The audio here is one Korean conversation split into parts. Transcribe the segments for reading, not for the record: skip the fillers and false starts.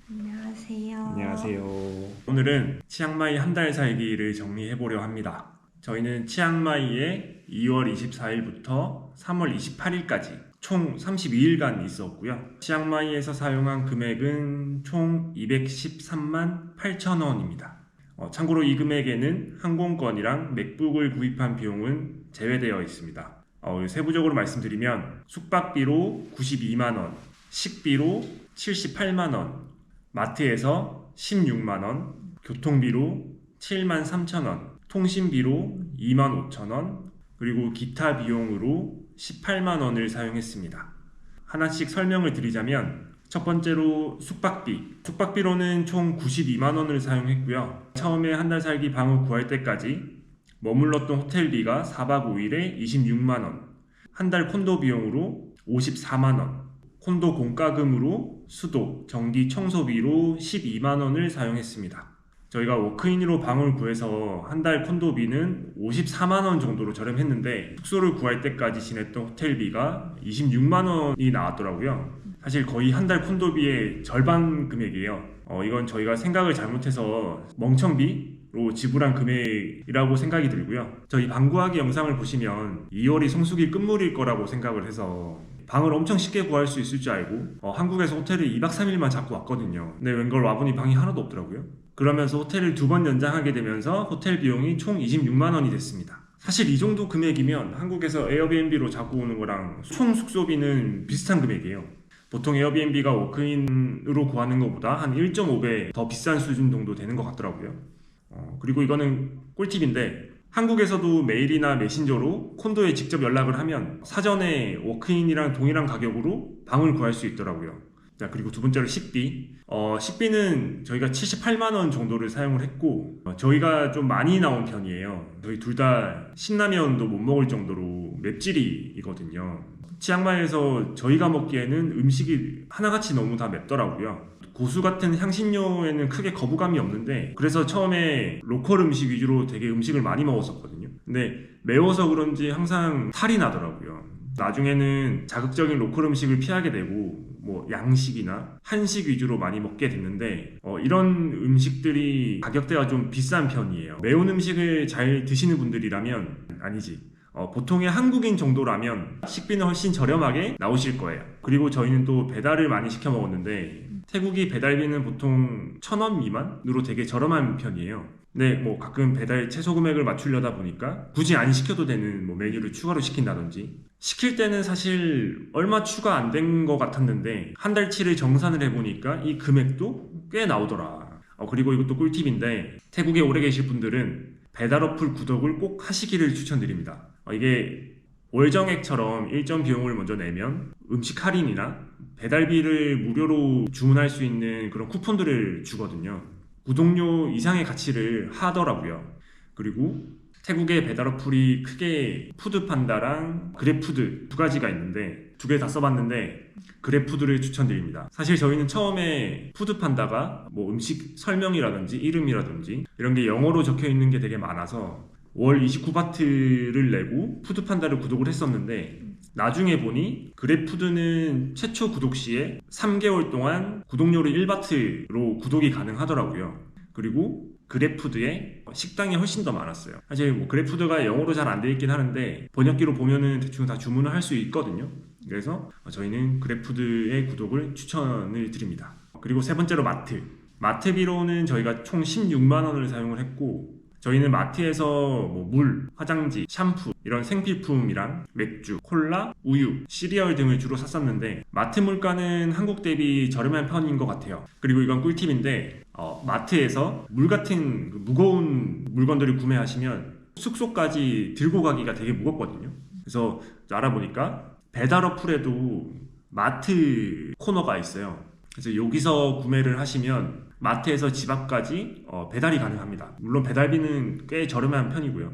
안녕하세요. 안녕하세요. 오늘은 치앙마이 한 달 살기를 정리해 보려 합니다. 저희는 치앙마이에 2월 24일부터 3월 28일까지 총 32일간 있었고요. 치앙마이에서 사용한 금액은 총 213만 8천 원입니다. 참고로 이 금액에는 항공권이랑 맥북을 구입한 비용은 제외되어 있습니다. 세부적으로 말씀드리면 숙박비로 92만 원, 식비로 78만 원, 마트에서 16만원, 교통비로 7만 3천원, 통신비로 2만 5천원, 그리고 기타 비용으로 18만원을 사용했습니다. 하나씩 설명을 드리자면 첫 번째로 숙박비로는 총 92만원을 사용했고요. 처음에 한 달 살기 방을 구할 때까지 머물렀던 호텔비가 4박 5일에 26만원, 한 달 콘도 비용으로 54만원, 콘도 공과금으로 수도, 전기, 청소비로 12만원을 사용했습니다. 저희가 워크인으로 방을 구해서 한 달 콘도비는 54만원 정도로 저렴했는데 숙소를 구할 때까지 지냈던 호텔비가 26만원이 나왔더라고요. 사실 거의 한 달 콘도비의 절반 금액이에요. 이건 저희가 생각을 잘못해서 멍청비로 지불한 금액이라고 생각이 들고요. 저희 방 구하기 영상을 보시면 2월이 성수기 끝물일 거라고 생각을 해서 방을 엄청 쉽게 구할 수 있을 줄 알고 한국에서 호텔을 2박 3일만 잡고 왔거든요. 근데 웬걸 와보니 방이 하나도 없더라고요. 그러면서 호텔을 2번 연장하게 되면서 호텔 비용이 총 26만원이 됐습니다. 사실 이 정도 금액이면 한국에서 에어비앤비로 잡고 오는 거랑 총 숙소비는 비슷한 금액이에요. 보통 에어비앤비가 워크인으로 구하는 것보다 한 1.5배 더 비싼 수준 정도 되는 것 같더라고요. 그리고 이거는 꿀팁인데 한국에서도 메일이나 메신저로 콘도에 직접 연락을 하면 사전에 워크인이랑 동일한 가격으로 방을 구할 수 있더라고요. 자, 그리고 두 번째로 식비는 저희가 78만원 정도를 사용을 했고 저희가 좀 많이 나온 편이에요. 저희 둘 다 신라면도 못 먹을 정도로 맵찔이거든요. 치앙마이에서 저희가 먹기에는 음식이 하나같이 너무 다 맵더라고요. 고수 같은 향신료에는 크게 거부감이 없는데 그래서 처음에 로컬 음식 위주로 되게 음식을 많이 먹었었거든요. 근데 매워서 그런지 항상 탈이 나더라고요. 나중에는 자극적인 로컬 음식을 피하게 되고 뭐 양식이나 한식 위주로 많이 먹게 됐는데 이런 음식들이 가격대가 좀 비싼 편이에요. 매운 음식을 잘 드시는 분들이라면 보통의 한국인 정도라면 식비는 훨씬 저렴하게 나오실 거예요. 그리고 저희는 또 배달을 많이 시켜 먹었는데 태국이 배달비는 보통 1,000원 미만으로 되게 저렴한 편이에요. 근데 뭐 가끔 배달 최소 금액을 맞추려다 보니까 굳이 안 시켜도 되는 뭐 메뉴를 추가로 시킨다든지 시킬 때는 사실 얼마 추가 안 된 것 같았는데 한 달치를 정산을 해보니까 이 금액도 꽤 나오더라. 그리고 이것도 꿀팁인데 태국에 오래 계실 분들은 배달 어플 구독을 꼭 하시기를 추천드립니다. 이게 월정액처럼 일정 비용을 먼저 내면 음식 할인이나 배달비를 무료로 주문할 수 있는 그런 쿠폰들을 주거든요. 구독료 이상의 가치를 하더라고요. 그리고 태국의 배달 어플이 크게 푸드판다랑 그랩푸드 두 가지가 있는데 두 개 다 써봤는데 그랩푸드를 추천드립니다. 사실 저희는 처음에 푸드판다가 뭐 음식 설명이라든지 이름이라든지 이런 게 영어로 적혀 있는 게 되게 많아서 월 29바트를 내고 푸드판다를 구독을 했었는데 나중에 보니 그랩푸드는 최초 구독 시에 3개월 동안 구독료를 1바트로 구독이 가능하더라고요. 그리고 그랩푸드에 식당이 훨씬 더 많았어요. 사실 뭐 그랩푸드가 영어로 잘 안 돼 있긴 하는데 번역기로 보면은 대충 다 주문을 할 수 있거든요. 그래서 저희는 그랩푸드의 구독을 추천을 드립니다. 그리고 세 번째로 마트비로는 저희가 총 16만원을 사용을 했고 저희는 마트에서 뭐 물, 화장지, 샴푸 이런 생필품이랑 맥주, 콜라, 우유, 시리얼 등을 주로 샀었는데 마트 물가는 한국 대비 저렴한 편인 것 같아요. 그리고 이건 꿀팁인데 마트에서 물 같은 무거운 물건들을 구매하시면 숙소까지 들고 가기가 되게 무겁거든요. 그래서 알아보니까 배달 어플에도 마트 코너가 있어요. 그래서 여기서 구매를 하시면 마트에서 집 앞까지 배달이 가능합니다. 물론 배달비는 꽤 저렴한 편이고요.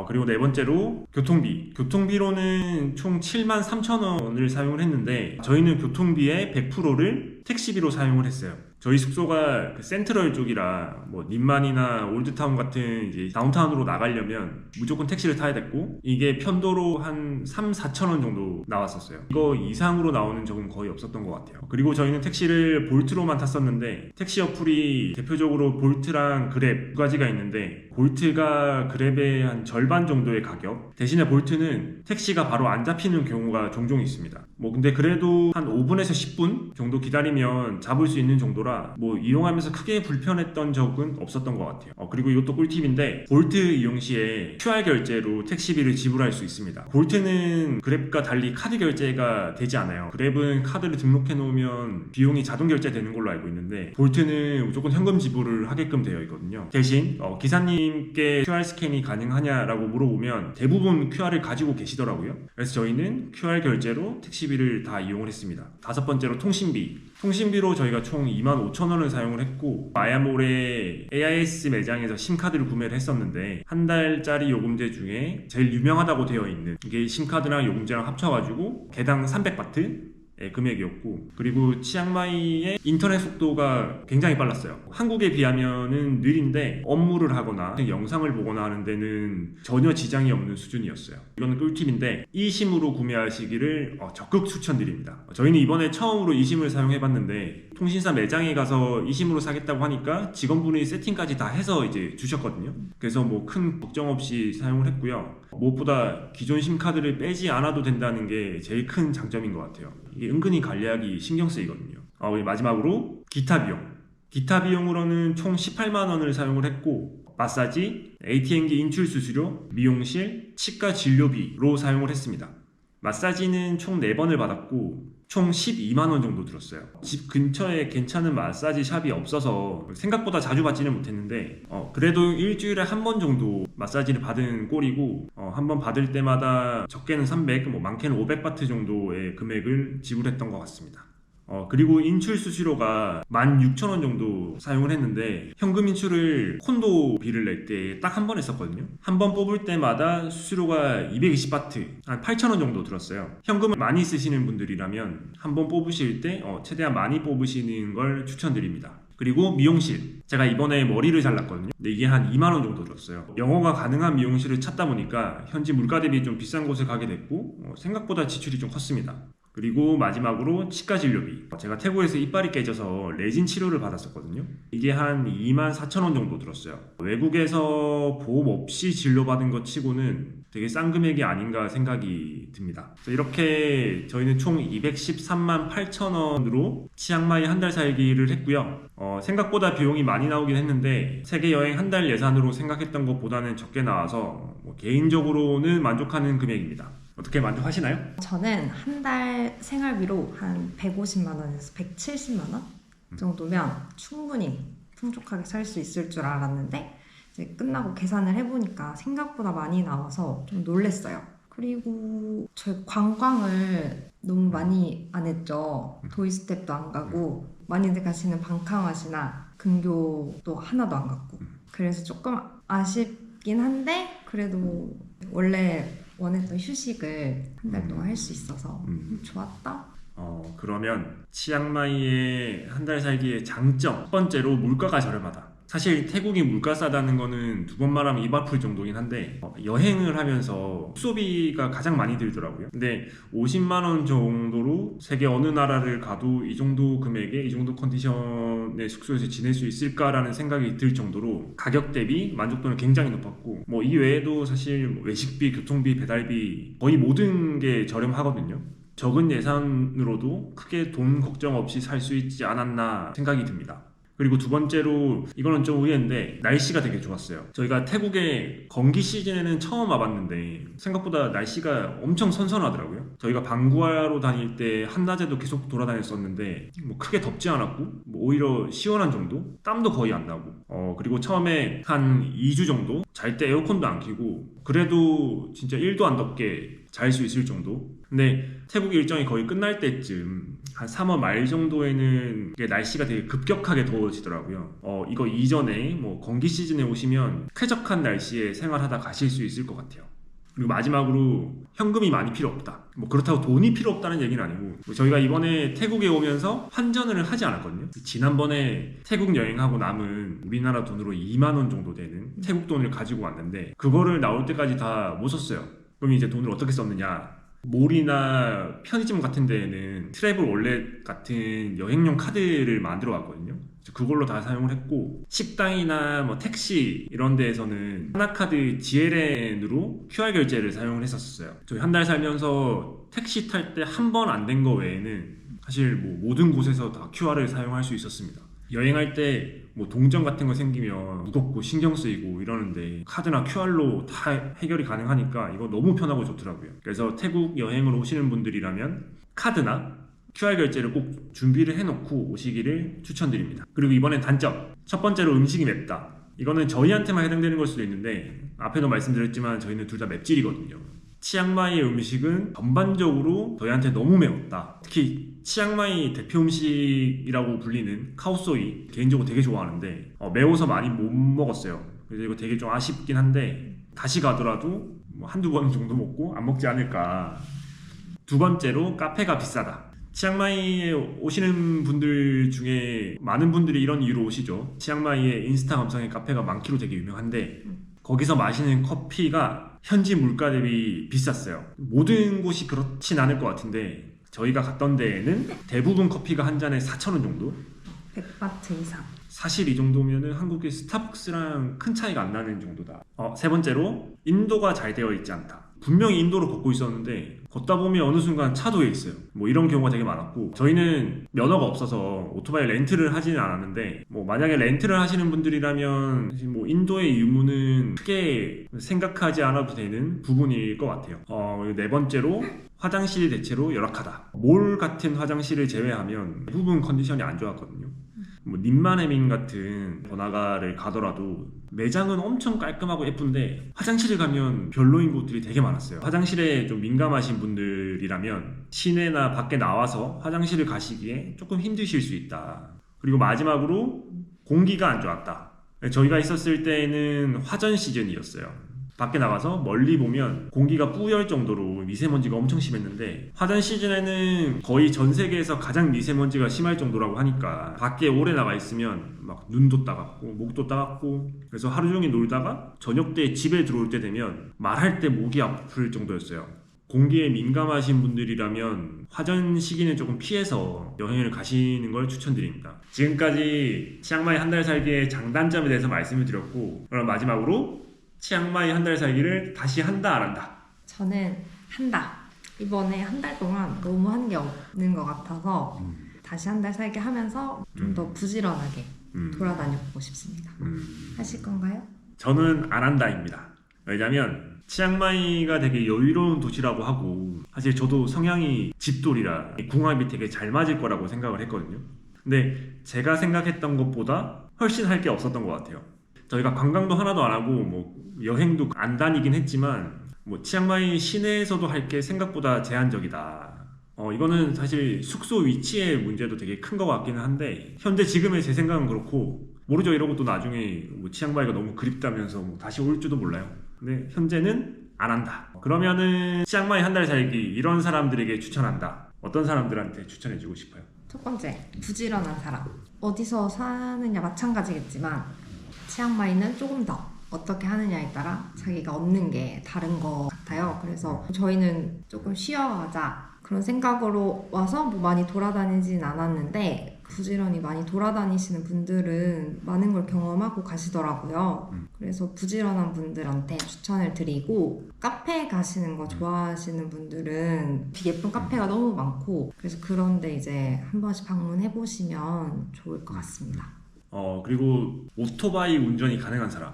그리고 네 번째로 교통비로는 총 7만 3천 원을 사용을 했는데 저희는 교통비의 100%를 택시비로 사용을 했어요. 저희 숙소가 그 센트럴 쪽이라 뭐 님만이나 올드타운 같은 이제 다운타운으로 나가려면 무조건 택시를 타야 됐고, 이게 편도로 한 3-4천 원 정도 나왔었어요. 이거 이상으로 나오는 적은 거의 없었던 것 같아요. 그리고 저희는 택시를 볼트로만 탔었는데, 택시 어플이 대표적으로 볼트랑 그랩 두 가지가 있는데, 볼트가 그랩의 한 절반 정도의 가격, 대신에 볼트는 택시가 바로 안 잡히는 경우가 종종 있습니다. 뭐 근데 그래도 한 5분에서 10분 정도 기다리면 잡을 수 있는 정도라 뭐 이용하면서 크게 불편했던 적은 없었던 것 같아요. 그리고 이것도 꿀팁인데, 볼트 이용 시에 QR 결제로 택시비를 지불할 수 있습니다. 볼트는 그랩과 달리 카드 결제가 되지 않아요. 그랩은 카드를 등록해 놓으면 비용이 자동 결제되는 걸로 알고 있는데, 볼트는 무조건 현금 지불을 하게끔 되어 있거든요. 대신 기사님께 QR 스캔이 가능하냐라고 물어보면 대부분 QR을 가지고 계시더라고요. 그래서 저희는 QR 결제로 택시비를 다 이용을 했습니다. 다섯 번째로 통신비로 저희가 총 25,000원을 사용을 했고, 마야몰의 AIS 매장에서 심카드를 구매를 했었는데, 한 달짜리 요금제 중에 제일 유명하다고 되어 있는 이게 심카드랑 요금제랑 합쳐가지고 개당 300바트 금액이었고, 그리고 치앙마이의 인터넷 속도가 굉장히 빨랐어요. 한국에 비하면은 느린데 업무를 하거나 영상을 보거나 하는 데는 전혀 지장이 없는 수준이었어요. 이거는 꿀팁인데, eSIM으로 구매하시기를 적극 추천드립니다. 저희는 이번에 처음으로 eSIM을 사용해봤는데, 통신사 매장에 가서 eSIM으로 사겠다고 하니까 직원분이 세팅까지 다 해서 이제 주셨거든요. 그래서 뭐 큰 걱정 없이 사용을 했고요. 무엇보다 기존 심카드를 빼지 않아도 된다는 게 제일 큰 장점인 것 같아요. 이게 은근히 관리하기 신경 쓰이거든요. 마지막으로 기타 비용으로는 총 18만 원을 사용을 했고, 마사지, ATM기 인출 수수료, 미용실, 치과 진료비로 사용을 했습니다. 마사지는 총 4번을 받았고 총 12만 원 정도 들었어요. 집 근처에 괜찮은 마사지 샵이 없어서 생각보다 자주 받지는 못했는데, 그래도 일주일에 한 번 정도 마사지를 받은 꼴이고, 한 번 받을 때마다 적게는 300, 뭐 많게는 500바트 정도의 금액을 지불했던 것 같습니다. 그리고 인출 수수료가 16,000원 정도 사용을 했는데, 현금 인출을 콘도비를 낼 때 딱 한 번 했었거든요. 한 번 뽑을 때마다 수수료가 220바트, 한 8,000원 정도 들었어요. 현금을 많이 쓰시는 분들이라면 한 번 뽑으실 때 최대한 많이 뽑으시는 걸 추천드립니다. 그리고 미용실, 제가 이번에 머리를 잘랐거든요. 근데 이게 한 2만원 정도 들었어요. 영어가 가능한 미용실을 찾다 보니까 현지 물가 대비 좀 비싼 곳을 가게 됐고, 생각보다 지출이 좀 컸습니다. 그리고 마지막으로 치과 진료비, 제가 태국에서 이빨이 깨져서 레진 치료를 받았었거든요. 이게 한 24,000원 정도 들었어요. 외국에서 보험 없이 진료받은 것 치고는 되게 싼 금액이 아닌가 생각이 듭니다. 이렇게 저희는 총 213만 8천원으로 치앙마이 한 달 살기를 했고요. 생각보다 비용이 많이 나오긴 했는데, 세계 여행 한 달 예산으로 생각했던 것보다는 적게 나와서 개인적으로는 만족하는 금액입니다. 어떻게 만족하시나요? 저는 한 달 생활비로 한 150만 원에서 170만 원 정도면 충분히 풍족하게 살 수 있을 줄 알았는데, 이제 끝나고 계산을 해보니까 생각보다 많이 나와서 좀 놀랬어요. 그리고 저희 관광을 너무 많이 안 했죠. 도이스텝도 안 가고, 많이들 가시는 방카맛이나 근교도 하나도 안 갔고, 그래서 조금 아쉽긴 한데, 그래도 원래 원했던 휴식을 한 달 동안 할 수 있어서 좋았다. 그러면 치앙마이의 한 달 살기의 장점, 첫 번째로 물가가 저렴하다. 사실 태국이 물가 싸다는 거는 두 번 말하면 입 아플 정도긴 한데, 여행을 하면서 숙소비가 가장 많이 들더라고요. 근데 50만 원 정도로 세계 어느 나라를 가도 이 정도 금액에 이 정도 컨디션의 숙소에서 지낼 수 있을까라는 생각이 들 정도로 가격 대비 만족도는 굉장히 높았고, 이 외에도 사실 외식비, 교통비, 배달비 거의 모든 게 저렴하거든요. 적은 예산으로도 크게 돈 걱정 없이 살 수 있지 않았나 생각이 듭니다. 그리고 두 번째로, 이거는 좀 의외인데, 날씨가 되게 좋았어요. 저희가 태국에 건기 시즌에는 처음 와봤는데 생각보다 날씨가 엄청 선선하더라고요. 저희가 방구아로 다닐 때 한낮에도 계속 돌아다녔었는데 크게 덥지 않았고, 오히려 시원한 정도? 땀도 거의 안 나고, 그리고 처음에 한 2주 정도 잘 때 에어컨도 안 켜고, 그래도 진짜 1도 안 덥게 잘 수 있을 정도? 근데 태국 일정이 거의 끝날 때쯤 한 3월 말 정도에는 날씨가 되게 급격하게 더워지더라고요. 이거 이전에 건기 시즌에 오시면 쾌적한 날씨에 생활하다 가실 수 있을 것 같아요. 그리고 마지막으로 현금이 많이 필요 없다. 뭐 그렇다고 돈이 필요 없다는 얘기는 아니고 뭐 저희가 이번에 태국에 오면서 환전을 하지 않았거든요. 지난번에 태국 여행하고 남은 우리나라 돈으로 2만 원 정도 되는 태국 돈을 가지고 왔는데 그거를 나올 때까지 다 못 썼어요. 그럼 이제 돈을 어떻게 썼느냐? 몰이나 편의점 같은 데에는 트래블 월렛 같은 여행용 카드를 만들어 왔거든요. 그걸로 다 사용을 했고 식당이나 뭐 택시 이런 데에서는 하나카드 GLN으로 QR 결제를 사용을 했었어요. 저희 한 달 살면서 택시 탈 때 한 번 안 된 거 외에는 사실 뭐 모든 곳에서 다 QR을 사용할 수 있었습니다. 여행할 때 뭐 동전 같은 거 생기면 무겁고 신경 쓰이고 이러는데 카드나 QR로 다 해결이 가능하니까 이거 너무 편하고 좋더라고요. 그래서 태국 여행을 오시는 분들이라면 카드나 QR 결제를 꼭 준비를 해놓고 오시기를 추천드립니다. 그리고 이번엔 단점. 첫 번째로 음식이 맵다. 이거는 저희한테만 해당되는 걸 수도 있는데 앞에도 말씀드렸지만 저희는 둘 다 맵찔이거든요. 치앙마이의 음식은 전반적으로 저희한테 너무 매웠다. 특히 치앙마이 대표 음식이라고 불리는 카오소이 개인적으로 되게 좋아하는데 매워서 많이 못 먹었어요. 그래서 이거 되게 좀 아쉽긴 한데 다시 가더라도 뭐 한두 번 정도 먹고 안 먹지 않을까. 두 번째로 카페가 비싸다. 치앙마이에 오시는 분들 중에 많은 분들이 이런 이유로 오시죠. 치앙마이에 인스타 감성의 카페가 많기로 되게 유명한데 거기서 마시는 커피가 현지 물가 대비 비쌌어요. 모든 곳이 그렇진 않을 것 같은데 저희가 갔던 데에는 대부분 커피가 한 잔에 4,000원 정도? 100바트 이상. 사실 이 정도면은 한국의 스타벅스랑 큰 차이가 안 나는 정도다. 세 번째로 인도가 잘 되어 있지 않다. 분명히 인도로 걷고 있었는데 걷다 보면 어느 순간 차도에 있어요. 뭐 이런 경우가 되게 많았고 저희는 면허가 없어서 오토바이 렌트를 하지는 않았는데 뭐 만약에 렌트를 하시는 분들이라면 사실 뭐 인도의 유무는 크게 생각하지 않아도 되는 부분일 것 같아요. 네 번째로 화장실이 대체로 열악하다. 몰 같은 화장실을 제외하면 대부분 컨디션이 안 좋았거든요. 뭐 님마네민 같은 번화가를 가더라도 매장은 엄청 깔끔하고 예쁜데 화장실을 가면 별로인 곳들이 되게 많았어요. 화장실에 좀 민감하신 분들이라면 시내나 밖에 나와서 화장실을 가시기에 조금 힘드실 수 있다. 그리고 마지막으로 공기가 안 좋았다. 저희가 있었을 때는 화전 시즌이었어요. 밖에 나가서 멀리 보면 공기가 뿌열 정도로 미세먼지가 엄청 심했는데 화전 시즌에는 거의 전 세계에서 가장 미세먼지가 심할 정도라고 하니까 밖에 오래 나가 있으면 막 눈도 따갑고 목도 따갑고 그래서 하루 종일 놀다가 저녁 때 집에 들어올 때 되면 말할 때 목이 아플 정도였어요. 공기에 민감하신 분들이라면 화전 시기는 조금 피해서 여행을 가시는 걸 추천드립니다. 지금까지 치앙마이 한 달 살기의 장단점에 대해서 말씀을 드렸고 그럼 마지막으로 치앙마이 한 달 살기를 다시 한다 안 한다? 저는 한다. 이번에 한 달 동안 너무 한 게 없는 것 같아서 다시 한 달 살기 하면서 좀 더 부지런하게 돌아다녀보고 싶습니다. 하실 건가요? 저는 안 한다입니다. 왜냐면 치앙마이가 되게 여유로운 도시라고 하고 사실 저도 성향이 집돌이라 궁합이 되게 잘 맞을 거라고 생각을 했거든요. 근데 제가 생각했던 것보다 훨씬 할 게 없었던 것 같아요. 저희가 관광도 하나도 안 하고 뭐 여행도 안 다니긴 했지만 뭐 치앙마이 시내에서도 할 게 생각보다 제한적이다. 이거는 사실 숙소 위치의 문제도 되게 큰 것 같기는 한데 현재 지금의 제 생각은 그렇고 모르죠. 이러고 또 나중에 뭐 치앙마이가 너무 그립다면서 뭐 다시 올지도 몰라요. 근데 현재는 안 한다. 그러면은 치앙마이 한 달 살기 이런 사람들에게 추천한다. 어떤 사람들한테 추천해주고 싶어요? 첫 번째, 부지런한 사람. 어디서 사느냐 마찬가지겠지만 치앙마이는 조금 더 어떻게 하느냐에 따라 자기가 얻는 게 다른 것 같아요. 그래서 저희는 조금 쉬어가자 그런 생각으로 와서 뭐 많이 돌아다니진 않았는데 부지런히 많이 돌아다니시는 분들은 많은 걸 경험하고 가시더라고요. 그래서 부지런한 분들한테 추천을 드리고 카페 가시는 거 좋아하시는 분들은 예쁜 카페가 너무 많고 그래서 그런데 이제 한 번씩 방문해 보시면 좋을 것 같습니다. 그리고 오토바이 운전이 가능한 사람.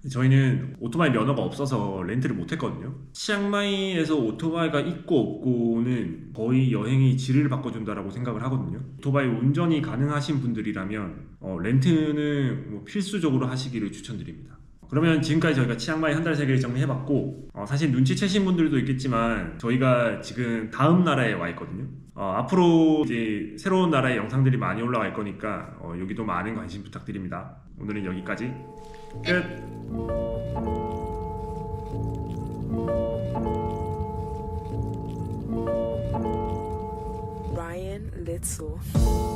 저희는 오토바이 면허가 없어서 렌트를 못 했거든요. 치앙마이에서 오토바이가 있고 없고는 거의 여행이 질을 바꿔준다라고 생각을 하거든요. 오토바이 운전이 가능하신 분들이라면 렌트는 뭐 필수적으로 하시기를 추천드립니다. 그러면 지금까지 저희가 치앙마이 한 달 살기를 정리해봤고 사실 눈치채신 분들도 있겠지만 저희가 지금 다음 나라에 와 있거든요. 앞으로 이제 새로운 나라의 영상들이 많이 올라갈 거니까 여기도 많은 관심 부탁드립니다. 오늘은 여기까지 끝! jetzt so.